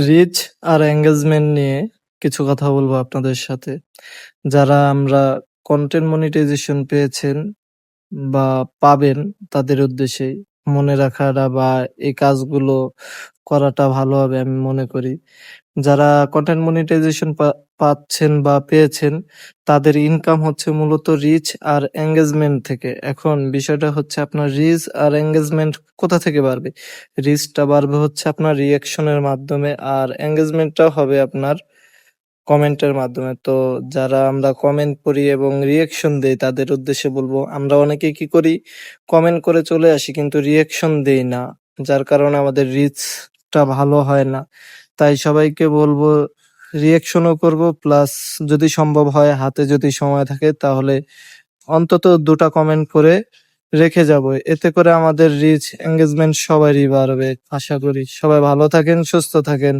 Rich আর engagement নিয়ে কিছু কথা বলবো আপনাদের সাথে। যারা আমরা কন্টেন্ট মনিটাইজেশন পেয়েছেন বা পাবেন তাদের উদ্দেশ্যেই মনে রাখাটা বা এই কাজগুলো করাটা ভালো হবে আমি মনে করি। যারা কন্টেন্ট মনিটাইজেশন পাচ্ছেন বা পেয়েছেন তাদের ইনকাম হচ্ছে মূলত রিচ আর এঙ্গেজমেন্ট থেকে। এখন বিষয়টা হচ্ছে আপনার রিচ আর এঙ্গেজমেন্ট কোথা থেকে বাড়বে? রিচটা বাড়বে হচ্ছে আপনার রিঅ্যাকশনের মাধ্যমে আর এঙ্গেজমেন্টটাও হবে আপনার কমেন্টের মাধ্যমে। তো যারা আমরা কমেন্ট করি এবং রিঅ্যাকশন দেই তাদের উদ্দেশ্যে বলবো, আমরা অনেকেই কি করি? কমেন্ট করে চলে আসি কিন্তু রিঅ্যাকশন দেই না। যার কারণে আমাদের রিচটা ভালো হয় না। তাই সবাইকে বলবো রিঅ্যাকশনও করবো প্লাস যদি সম্ভব হয় হাতে যদি সময় থাকে তাহলে অন্তত ২ টা কমেন্ট করে রেখে যাবো। এতে করে আমাদের রিচ এনগেজমেন্ট সবারই বাড়বে আশা করি। সবাই ভালো থাকেন, সুস্থ থাকেন।